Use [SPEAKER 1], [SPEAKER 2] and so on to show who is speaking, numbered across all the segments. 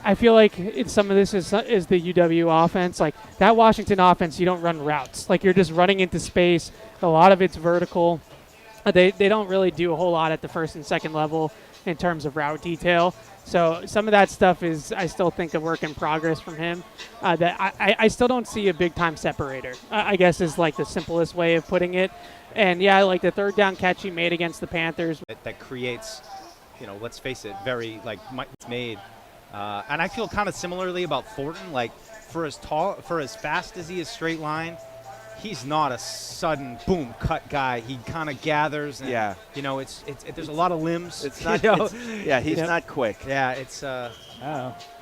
[SPEAKER 1] I feel like some of this is the UW offense. Like that Washington offense, you don't run routes. Like you're just running into space. A lot of it's vertical. They don't really do a whole lot at the first and second level in terms of route detail. So some of that stuff is, I still think, a work in progress from him. That I still don't see a big-time separator, I guess is like the simplest way of putting it. And, yeah, like the third down catch he made against the Panthers.
[SPEAKER 2] That creates, let's face it, very, it's made. And I feel kind of similarly about Thornton. Like, for as fast as he is straight line, he's not a sudden boom cut guy. He kind of gathers. And, there's a lot of limbs.
[SPEAKER 3] It's not. He's not quick.
[SPEAKER 2] Yeah, it's.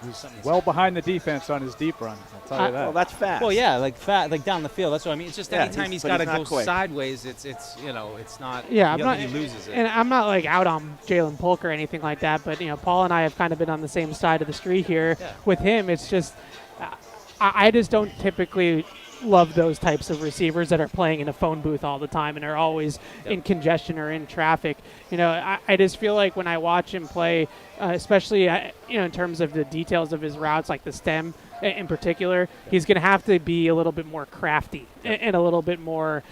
[SPEAKER 4] He's well behind the defense on his deep run. I'll tell you that.
[SPEAKER 3] Well, that's fast.
[SPEAKER 2] Well, yeah, like down the field. That's what I mean. It's just anytime he's got to go
[SPEAKER 3] quick.
[SPEAKER 2] Sideways, it's not.
[SPEAKER 1] Yeah,
[SPEAKER 2] he loses it.
[SPEAKER 1] And I'm not like out on Jalen Polk or anything like that. But Paul and I have kind of been on the same side of the street here.
[SPEAKER 2] Yeah.
[SPEAKER 1] With him, it's just I just don't typically love those types of receivers that are playing in a phone booth all the time and are always in congestion or in traffic. I just feel like when I watch him play, especially in terms of the details of his routes, like the stem in particular, he's going to have to be a little bit more crafty and a little bit more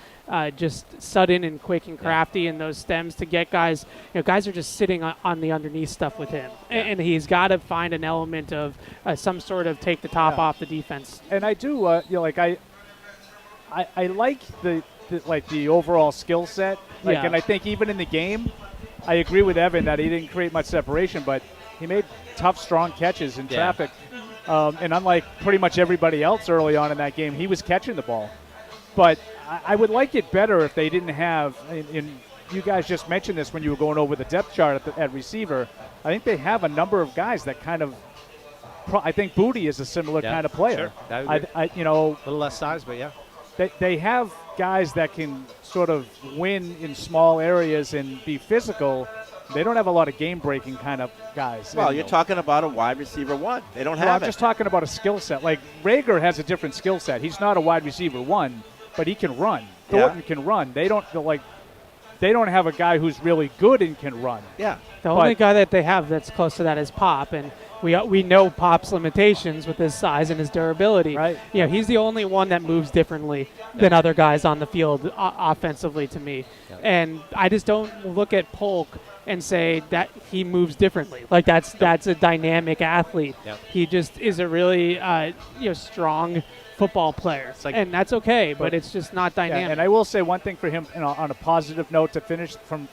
[SPEAKER 1] just sudden and quick and crafty in those stems to get guys. Guys are just sitting on the underneath stuff with him, and he's got to find an element of some sort of take the top off the defense.
[SPEAKER 4] And I do, I like the overall skill set. And I think even in the game, I agree with Evan that he didn't create much separation, but he made tough, strong catches in traffic. And unlike pretty much everybody else early on in that game, he was catching the ball. But I would like it better if they didn't have, and you guys just mentioned this when you were going over the depth chart at receiver, I think they have a number of guys that kind of, I think Booty is a similar kind of player.
[SPEAKER 2] Sure.
[SPEAKER 4] A
[SPEAKER 2] little less size, but yeah.
[SPEAKER 4] They have guys that can sort of win in small areas and be physical. They don't have a lot of game-breaking kind of guys.
[SPEAKER 3] Well, you're talking about a wide receiver one. They don't have it.
[SPEAKER 4] I'm just talking about a skill set. Like, Rager has a different skill set. He's not a wide receiver one, but he can run. Thornton can run. They don't have a guy who's really good and can run.
[SPEAKER 3] Yeah.
[SPEAKER 1] The only guy that they have that's close to that is Pop, and we know Pop's limitations with his size and his durability.
[SPEAKER 4] Right.
[SPEAKER 1] He's the only one that moves differently than other guys on the field offensively to me. Yep. And I just don't look at Polk and say that he moves differently. Like that's a dynamic athlete.
[SPEAKER 2] Yep.
[SPEAKER 1] He just is a really strong football player, and that's okay, but it's just not dynamic.
[SPEAKER 4] Yeah, and I will say one thing for him on a positive note to finish from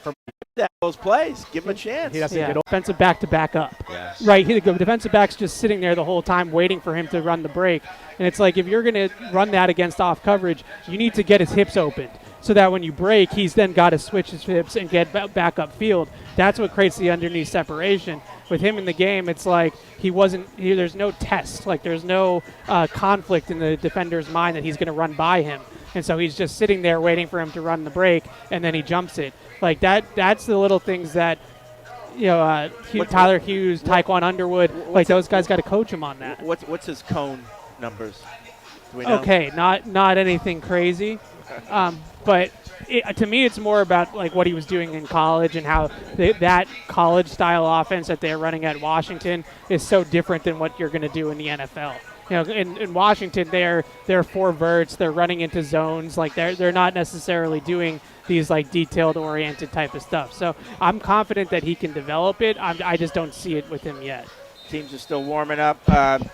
[SPEAKER 3] those plays. Give him a chance.
[SPEAKER 4] He doesn't get
[SPEAKER 1] defensive back to back up.
[SPEAKER 2] Yes.
[SPEAKER 1] Right, the defensive back's just sitting there the whole time waiting for him to run the break. And it's like if you're going to run that against off coverage, you need to get his hips opened so that when you break, he's then got to switch his hips and get back upfield. That's what creates the underneath separation. With him in the game, it's like there's no test. Like there's no conflict in the defender's mind that he's going to run by him. And so he's just sitting there waiting for him to run the break, and then he jumps it. Like that's the little things that, Tyler Hughes, Tyquan Underwood, like those guys got to coach him on that.
[SPEAKER 3] What's his cone numbers? Do we know?
[SPEAKER 1] Okay, not anything crazy. But to me, it's more about like what he was doing in college and how that college-style offense that they're running at Washington is so different than what you're going to do in the NFL. In Washington, they're four verts, they're running into zones, like they're not necessarily doing these like detailed oriented type of stuff. So I'm confident that he can develop it. I just don't see it with him yet.
[SPEAKER 3] Teams are still warming up.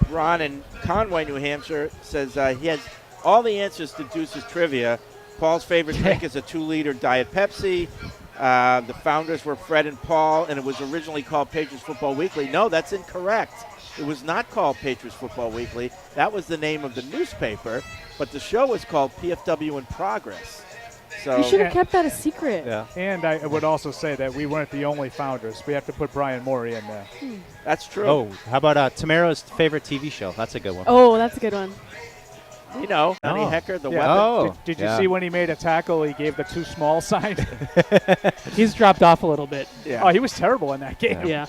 [SPEAKER 3] Ron in Conway, New Hampshire says he has all the answers to Deuce's trivia. Paul's favorite drink is a 2-liter Diet Pepsi. The founders were Fred and Paul, and it was originally called Patriots Football Weekly. No, that's incorrect. It was not called Patriots Football Weekly. That was the name of the newspaper, but the show was called PFW in Progress. So
[SPEAKER 5] you should have kept that a secret.
[SPEAKER 4] Yeah. And I would also say that we weren't the only founders. We have to put Brian Morey in there.
[SPEAKER 3] That's true.
[SPEAKER 2] Oh, how about Tamara's favorite TV show? That's a good one.
[SPEAKER 5] Oh, that's a good one.
[SPEAKER 3] Honey Hecker, the weapon.
[SPEAKER 2] Oh,
[SPEAKER 4] did you see when he made a tackle, he gave the too small sign?
[SPEAKER 1] He's dropped off a little bit.
[SPEAKER 4] Yeah. Oh, he was terrible in that game.
[SPEAKER 1] Yeah.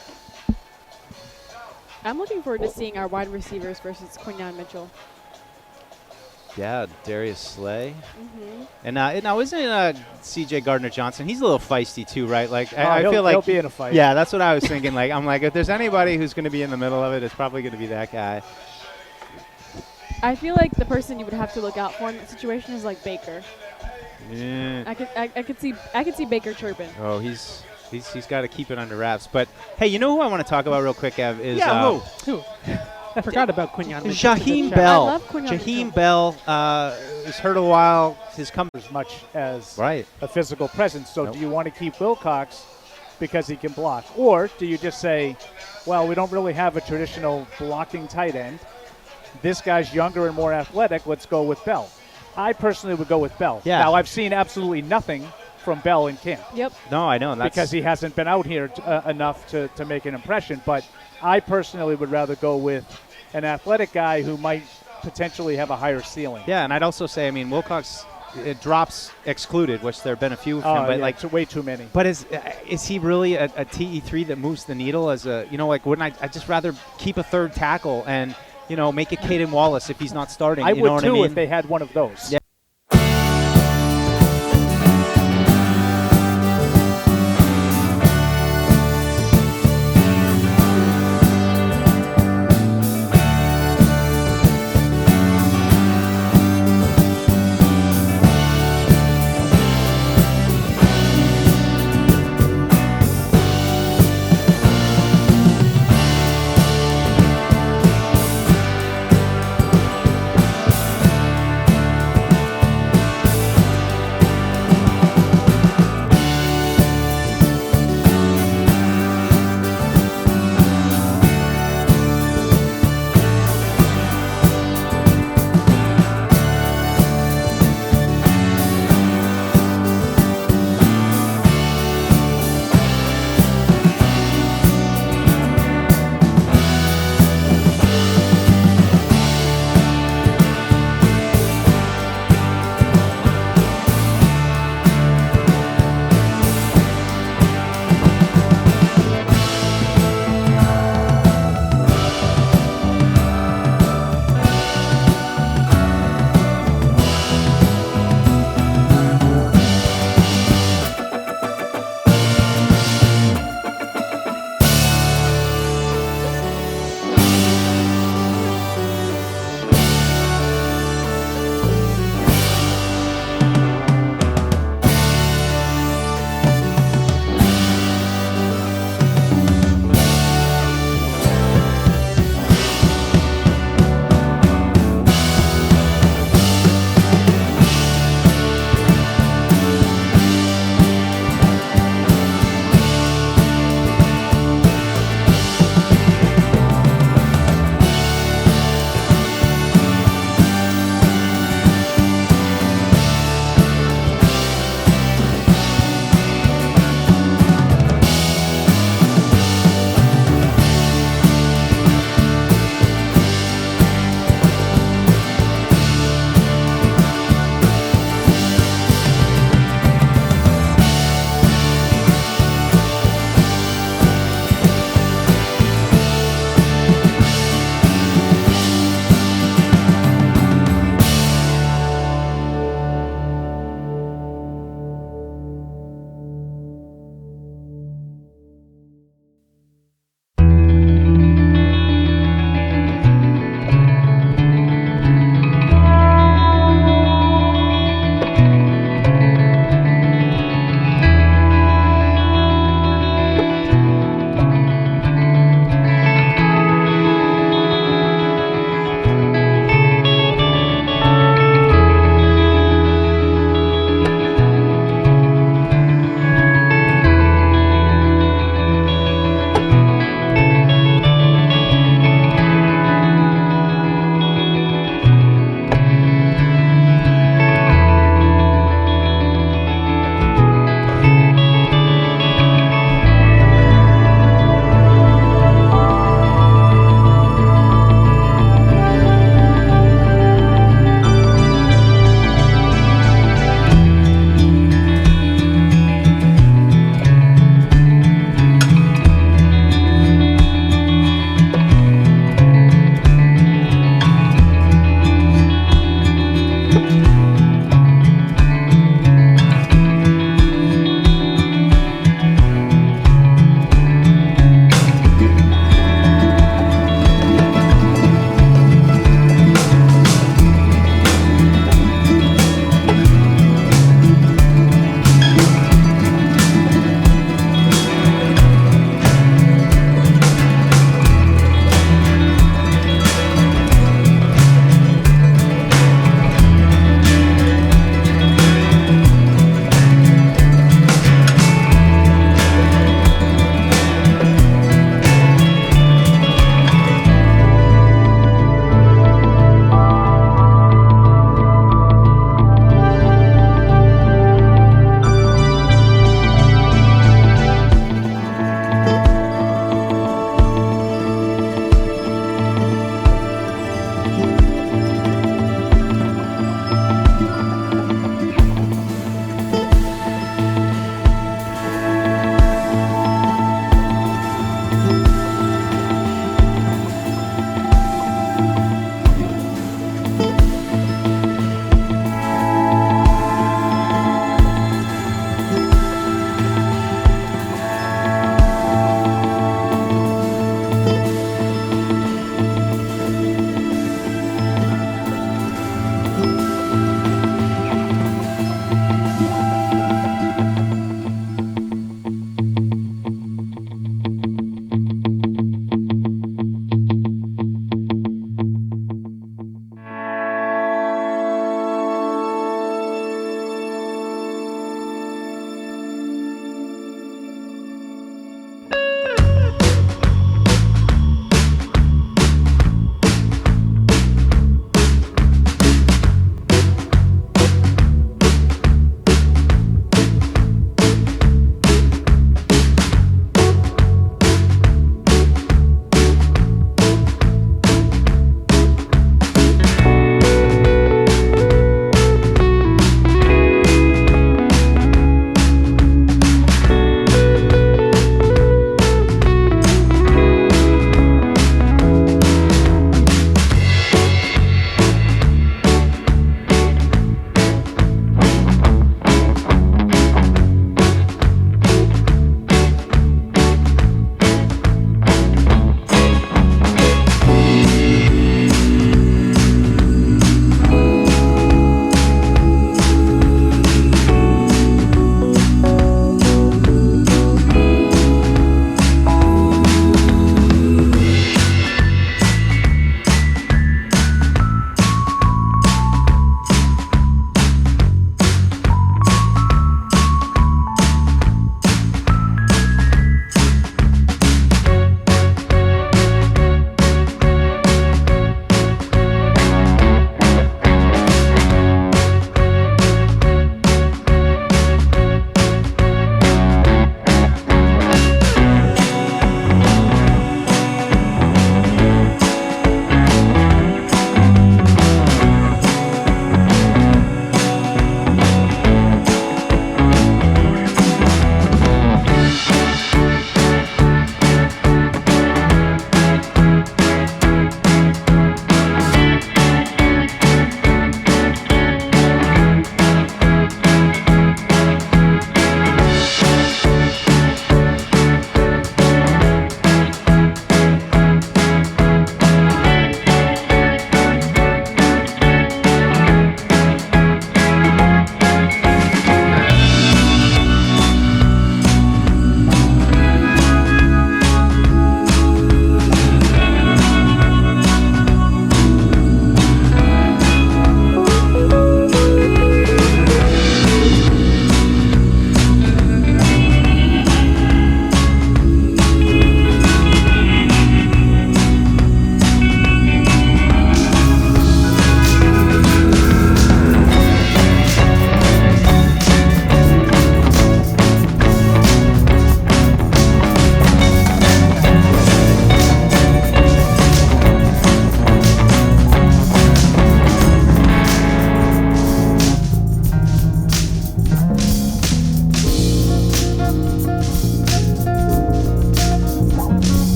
[SPEAKER 5] I'm looking forward to seeing our wide receivers versus Quinyon Mitchell.
[SPEAKER 2] Yeah, Darius Slay.
[SPEAKER 5] Mm-hmm.
[SPEAKER 2] And now isn't C.J. Gardner-Johnson? He's a little feisty too, right? Like I
[SPEAKER 4] he'll-
[SPEAKER 2] feel like
[SPEAKER 4] he'll be in a fight.
[SPEAKER 2] Yeah, that's what I was thinking. Like I'm like, if there's anybody who's going to be in the middle of it, it's probably going to be that guy.
[SPEAKER 5] I feel like the person you would have to look out for in that situation is like Baker.
[SPEAKER 2] Yeah.
[SPEAKER 5] I could see Baker chirping.
[SPEAKER 2] Oh, he's got to keep it under wraps. But hey, you know who I want to talk about real quick, Ev? Is
[SPEAKER 1] Who? I forgot about Quinyon.
[SPEAKER 2] Jaheim
[SPEAKER 5] I
[SPEAKER 2] Bell.
[SPEAKER 5] love Quinyon
[SPEAKER 2] Jaheim Bell was hurt a while. His
[SPEAKER 4] As much as
[SPEAKER 2] right.
[SPEAKER 4] a physical presence. So
[SPEAKER 2] Nope.
[SPEAKER 4] do you want to keep Wilcox because he can block? Or do you just say, well, we don't really have a traditional blocking tight end. This guy's younger and more athletic. Let's go with Bell. I personally would go with Bell.
[SPEAKER 2] Yeah.
[SPEAKER 4] Now, I've seen absolutely nothing from Bell in camp
[SPEAKER 5] Yep.
[SPEAKER 2] No, I know. And that's
[SPEAKER 4] because he hasn't been out here enough to make an impression. But I personally would rather go with an athletic guy who might potentially have a higher ceiling.
[SPEAKER 2] Yeah, and I'd also say, I mean, Wilcox, drops excluded, which there have been a few of him, but
[SPEAKER 4] yeah,
[SPEAKER 2] like
[SPEAKER 4] it's way too many.
[SPEAKER 2] But is he really a TE3 that moves the needle as a, like, wouldn't I just rather keep a third tackle and, make it Caden Wallace if he's not starting?
[SPEAKER 4] I
[SPEAKER 2] you
[SPEAKER 4] would
[SPEAKER 2] know what
[SPEAKER 4] too
[SPEAKER 2] I mean?
[SPEAKER 4] if they had one of those.
[SPEAKER 2] Yeah.